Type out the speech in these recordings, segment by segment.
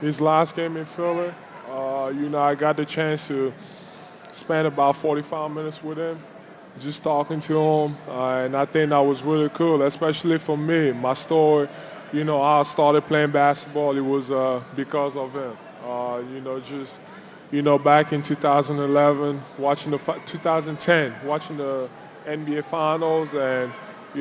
His last game in Philly, I got the chance to spend about 45 minutes with him, just talking to him, and I think that was really cool, especially for me. My story, I started playing basketball. It was because of him. Just back in 2011, watching 2010, watching the NBA Finals, and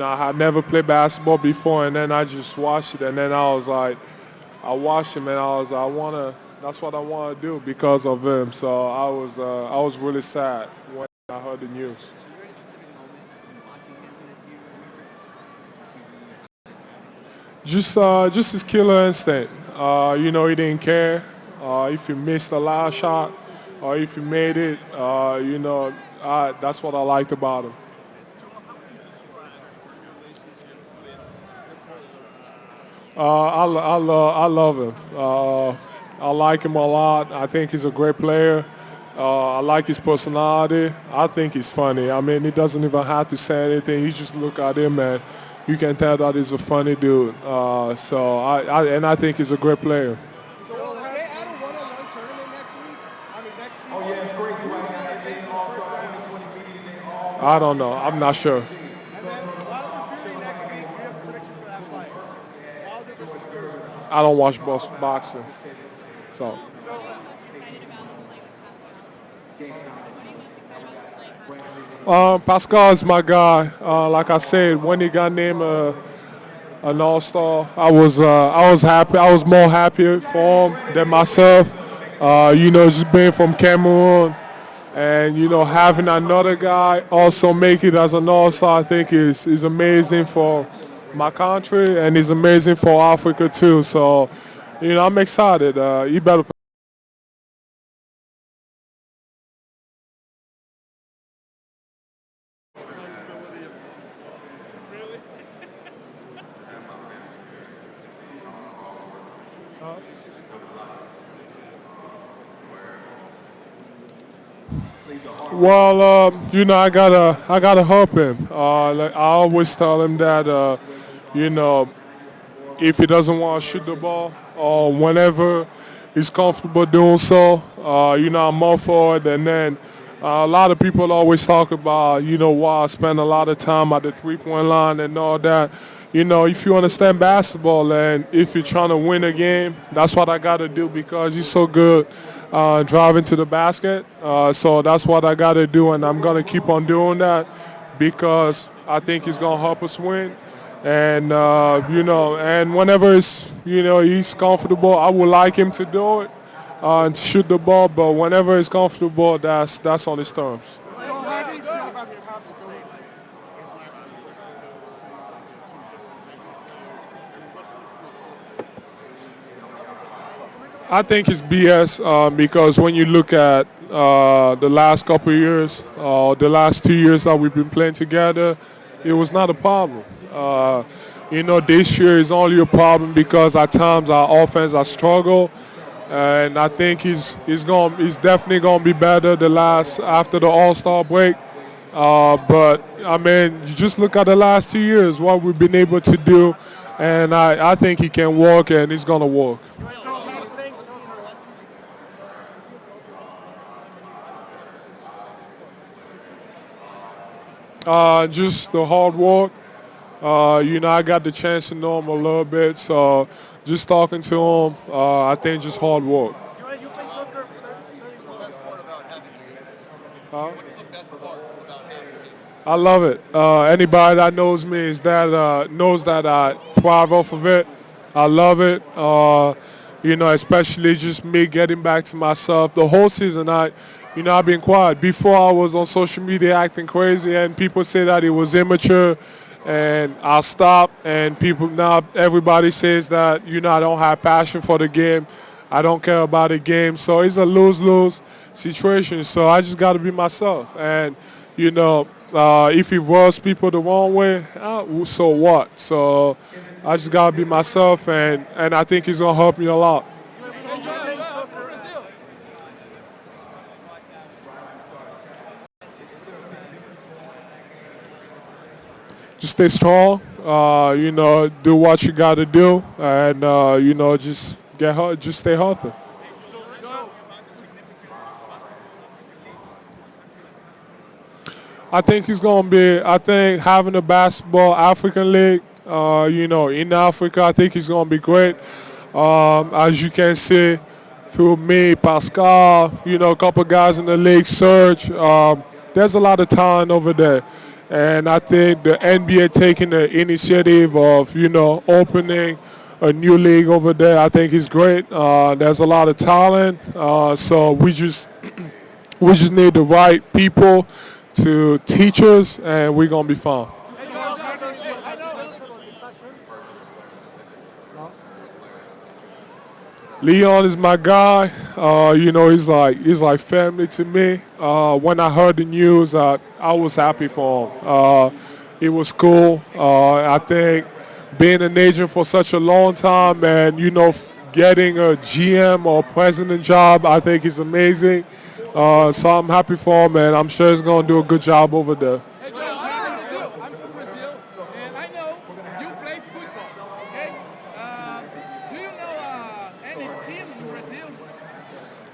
I had never played basketball before, and then I just watched it, and then I was like, I watched him, and I wanna. That's what I want to do because of him. So I was really sad when I heard the news. Just his killer instinct. He didn't care if you missed a last shot or if you made it. That's what I liked about him. I love him. I like him a lot. I think he's a great player. I like his personality. I think he's funny. I mean, he doesn't even have to say anything. You just look at him and you can tell that he's a funny dude. I think he's a great player. Joel, have they add a one-on-one tournament next week? I mean, next season? Oh, yeah, it's crazy. I don't know. I'm not sure. And then Wilder Fury next week. Do you have a prediction for that fight? Wilder versus Fury. I don't watch boxing, so. Pascal is my guy. Like I said, when he got named an all-star, I was happy. I was more happy for him than myself. Just being from Cameroon and having another guy also make it as an all-star, I think is amazing for my country and is amazing for Africa too. So, I'm excited. You better. Well, I gotta help him. Like I always tell him that, you know, if he doesn't want to shoot the ball or whenever he's comfortable doing so, I'm all for it. And then a lot of people always talk about, why I spend a lot of time at the three-point line and all that. If you understand basketball and if you're trying to win a game, that's what I got to do because he's so good driving to the basket. So that's what I got to do, and I'm going to keep on doing that because I think he's going to help us win. And and whenever he's comfortable, I would like him to do it and shoot the ball. But whenever he's comfortable, that's on his terms. So how do you feel about the possibility? I think it's BS because when you look at the last couple of years, the last 2 years that we've been playing together, it was not a problem. This year is only a problem because at times our offense has struggled, and I think he's definitely going to be better after the All-Star break. But I mean, you just look at the last 2 years, what we've been able to do, and I think he can work, and he's going to work. Just the hard work. I got the chance to know him a little bit, so just talking to him, I think just hard work. You play soccer. What's the best part about having games? Huh? What's the best part about having games? I love it. Anybody that knows me knows that I thrive off of it. I love it. Especially just me getting back to myself. The whole season, I've been quiet. Before I was on social media acting crazy, and people say that it was immature, and I stopped. And people now, everybody says that I don't have passion for the game. I don't care about the game. So it's a lose-lose situation. So I just got to be myself. And if it rubs people the wrong way, so what? So I just got to be myself, and I think he's gonna help me a lot. Just stay strong. Do what you got to do, and just get hurt, just stay healthy. I think he's gonna be. I think having a basketball African league, in Africa, I think he's gonna be great. As you can see, through me, Pascal, a couple guys in the league, Serge. There's a lot of talent over there, and I think the NBA taking the initiative of opening a new league over there. I think is great. There's a lot of talent, so we just need the right people to teach us, and we're gonna be fine. Leon is my guy. He's like family to me. When I heard the news, I was happy for him. It was cool. I think being an agent for such a long time and getting a GM or president job, I think is amazing. So I'm happy for him, and I'm sure he's gonna do a good job over there. Hey, Joel, I'm from Brazil, and I know you play football, okay? Do you know any team in Brazil?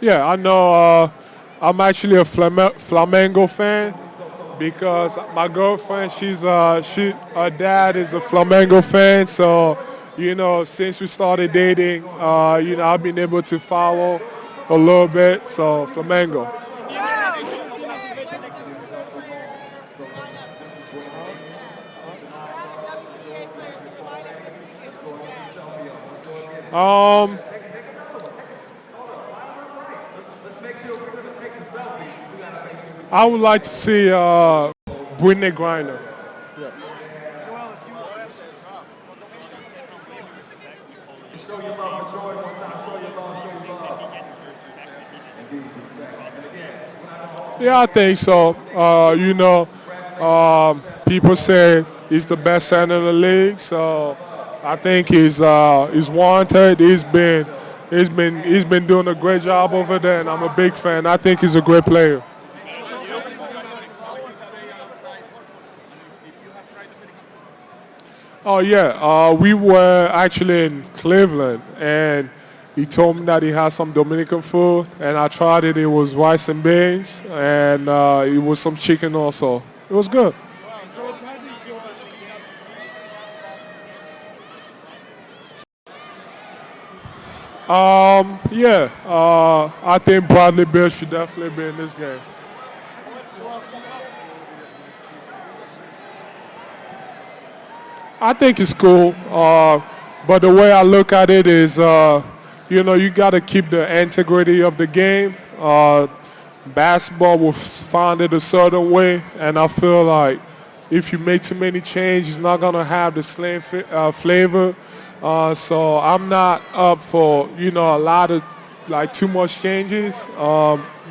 Yeah, I know. I'm actually a Flamengo fan because my girlfriend, her dad is a Flamengo fan. So, since we started dating, I've been able to follow a little bit. So, Flamengo. Um, I would like to see Brittany Griner. Yeah, I think so. People say he's the best center in the league, so I think he's warranted. He's been doing a great job over there, and I'm a big fan. I think he's a great player. Oh yeah, we were actually in Cleveland, and he told me that he had some Dominican food, and I tried it. It was rice and beans, and it was some chicken also. It was good. Yeah, I think Bradley Bill should definitely be in this game. I think it's cool, but the way I look at it is, you got to keep the integrity of the game. Basketball was founded a certain way, and I feel like if you make too many changes, it's not gonna have the same flavor. So I'm not up for a lot of like too much changes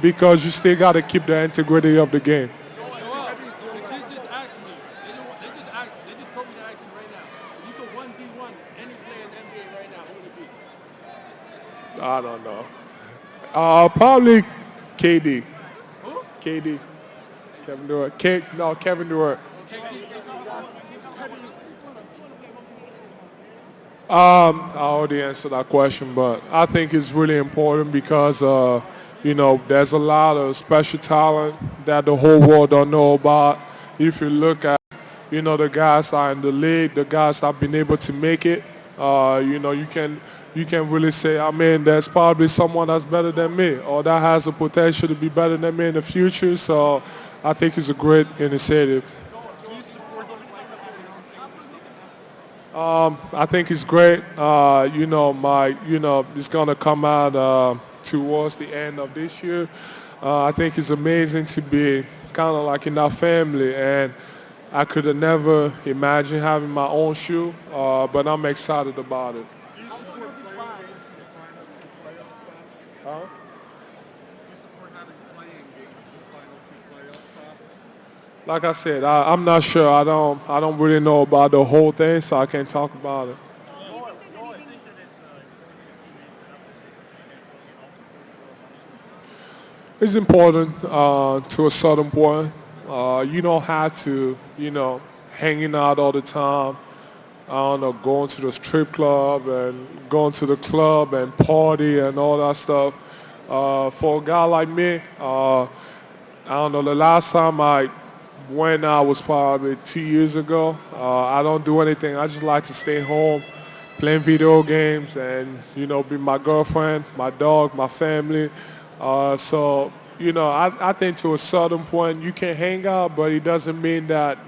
because you still got to keep the integrity of the game. Joel, the kids just asked me. They just asked. They just told me to ask you right now. If you could 1v1 any player in the NBA right now, who would it be? I don't know. Probably KD. Who? KD. Kevin Durant. No, Kevin Durant. I already answered that question, but I think it's really important because there's a lot of special talent that the whole world don't know about. If you look at the guys that are in the league, the guys that have been able to make it, you can really say, I mean, there's probably someone that's better than me or that has the potential to be better than me in the future. So I think it's a great initiative. I think it's great. It's gonna come out towards the end of this year. I think it's amazing to be kind of like in that family, and I could have never imagined having my own shoe, but I'm excited about it. Do you support playing games in the final two playoff spots? Huh? Do you support having playing games in the final two playoff spots? Like I said, I'm not sure. I don't really know about the whole thing, so I can't talk about it. It's important to a certain point. You don't have to, hanging out all the time. I don't know, going to the strip club and going to the club and party and all that stuff. For a guy like me, I don't know, the last time I went out was probably 2 years ago. I don't do anything. I just like to stay home, playing video games and, be my girlfriend, my dog, my family. I think to a certain point you can hang out, but it doesn't mean that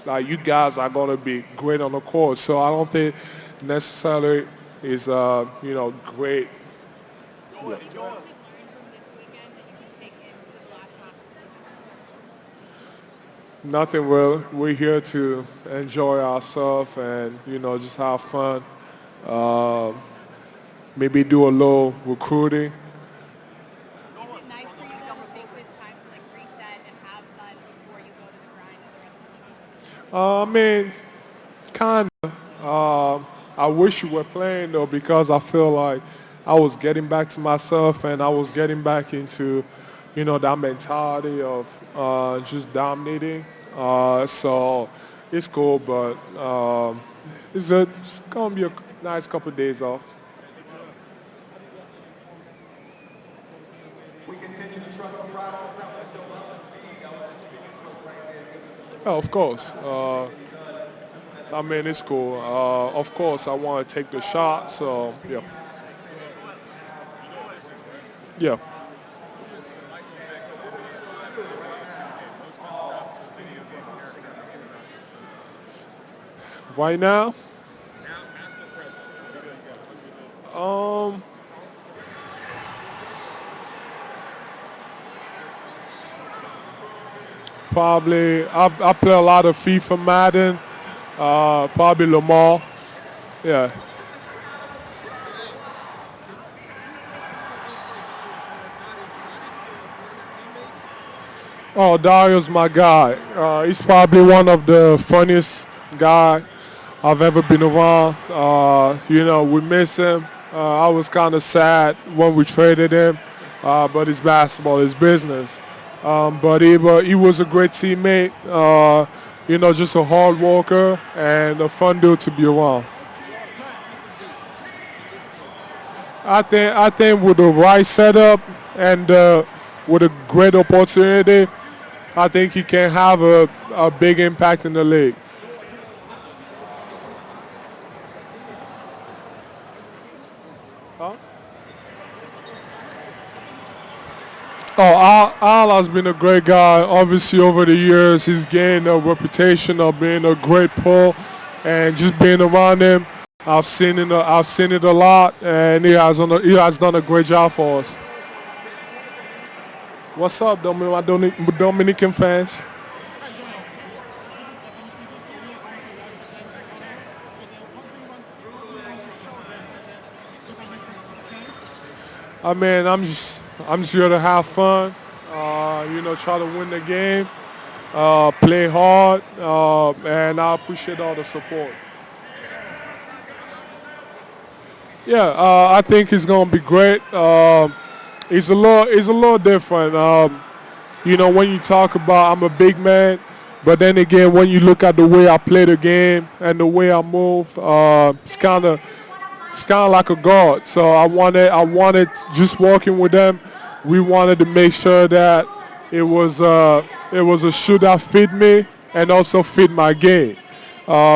like you guys are going to be great on the court. So I don't think necessarily is, great. Yeah. Nothing real. We're here to enjoy ourselves and, just have fun. Uh, Maybe do a little recruiting. I mean, kind of. I wish you were playing though because I feel like I was getting back to myself and I was getting back into, that mentality of just dominating. So it's cool, but it's gonna be a nice couple of days off. Oh, of course. I mean, it's cool. Of course, I want to take the shot. So yeah, yeah. Right now, um, probably I play a lot of FIFA, Madden. Probably Lamar. Yeah. Oh, Dario's my guy. He's probably one of the funniest guy I've ever been around. We miss him. I was kind of sad when we traded him, but it's basketball, it's business. But he was a great teammate. Just a hard worker and a fun dude to be around. I think with the right setup and with a great opportunity, I think he can have a big impact in the league. Huh? Oh, Al has been a great guy. Obviously, over the years, he's gained a reputation of being a great pull, and just being around him, I've seen it a lot, and he has done a great job for us. What's up, Dominican fans? I mean, I'm just here to have fun. Try to win the game, play hard, and I appreciate all the support. Yeah, I think it's gonna be great. It's a little different. When you talk about I'm a big man, but then again, when you look at the way I play the game and the way I move, it's kind of like a guard. So I wanted just working with them. We wanted to make sure that it was a shoe that fit me and also fit my game,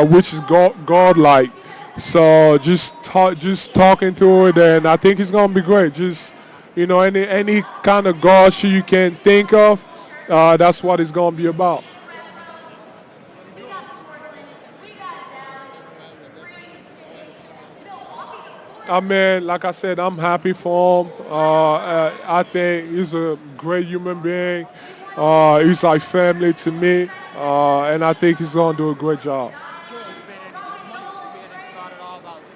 which is God-like. So just talking through it, and I think it's gonna be great. Just any kind of guard shoe you can think of, that's what it's gonna be about. I mean, like I said, I'm happy for him. I think he's a great human being. He's like family to me, and I think he's gonna do a great job. Joel, have you been any thought at all about what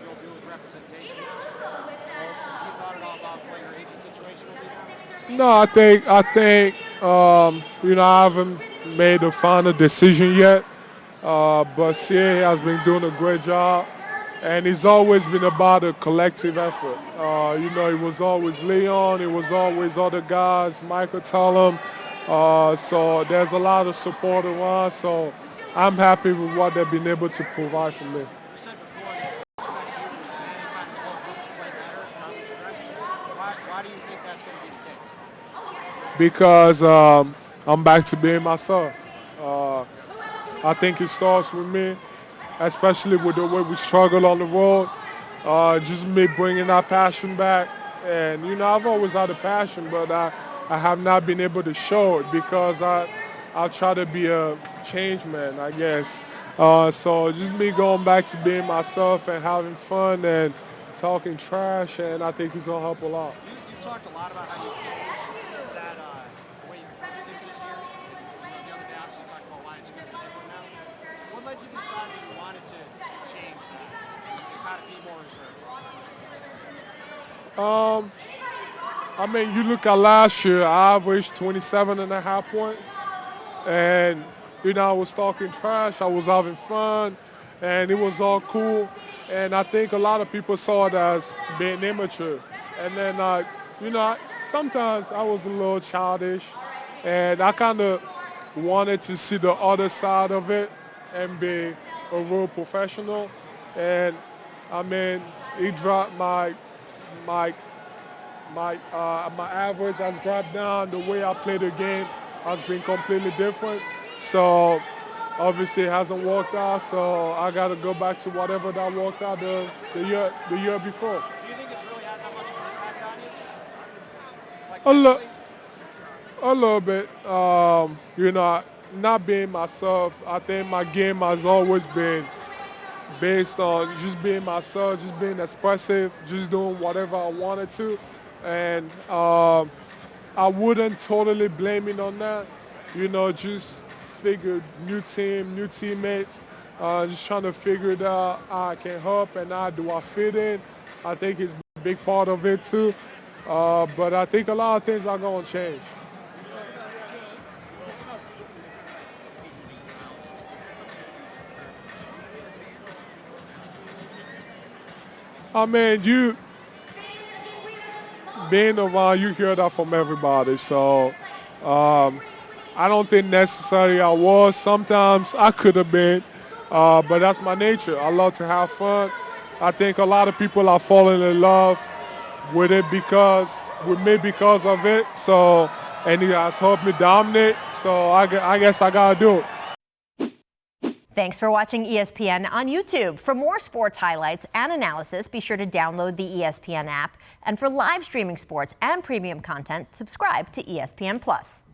you'll do with representation? Have you thought at all about what your agent situation will be now? No, I think I haven't made a final decision yet, but CA has been doing a great job, and it's always been about a collective effort. It was always Leon, it was always other guys, Michael Tellum. So there's a lot of support around. So I'm happy with what they've been able to provide for me. You said before that you expect you and Savannah kind of both look to play better down the stretch. Why do you think that's going to be the case? Because I'm back to being myself. Uh, I think it starts with me, especially with the way we struggle on the road. Just me bringing that passion back. And, I've always had a passion, but I have not been able to show it because I try to be a change man, I guess. So just me going back to being myself and having fun and talking trash, and I think it's going to help a lot. You've talked a lot about how you've changed that the way you approach things this year. The other day, obviously, you talked about why it's going to be different now. What led you to decide that you wanted to change that and kind of be more reserved? I mean, you look at last year, I averaged 27.5 points. And, I was talking trash, I was having fun, and it was all cool. And I think a lot of people saw it as being immature. And then, sometimes I was a little childish, and I kind of wanted to see the other side of it and be a real professional. And, I mean, he dropped my average has dropped down. The way I play the game has been completely different. So obviously it hasn't worked out. So I got to go back to whatever that worked out the year before. Do you think it's really had that much of an impact on you? Like A, lo- mentally? a little bit. Not being myself. I think my game has always been based on just being myself, just being expressive, just doing whatever I wanted to. And I wouldn't totally blame it on that. Just figured new team, new teammates, just trying to figure it out how I can help and how do I fit in. I think it's a big part of it too. But I think a lot of things are going to change. I mean, being around, you hear that from everybody. So I don't think necessarily I was. Sometimes I could have been, but that's my nature. I love to have fun. I think a lot of people are falling in love with me because of it. So, and it has helped me dominate. So I guess I gotta do it. Thanks for watching ESPN on YouTube. For more sports highlights and analysis, be sure to download the ESPN app. And for live streaming sports and premium content, subscribe to ESPN Plus.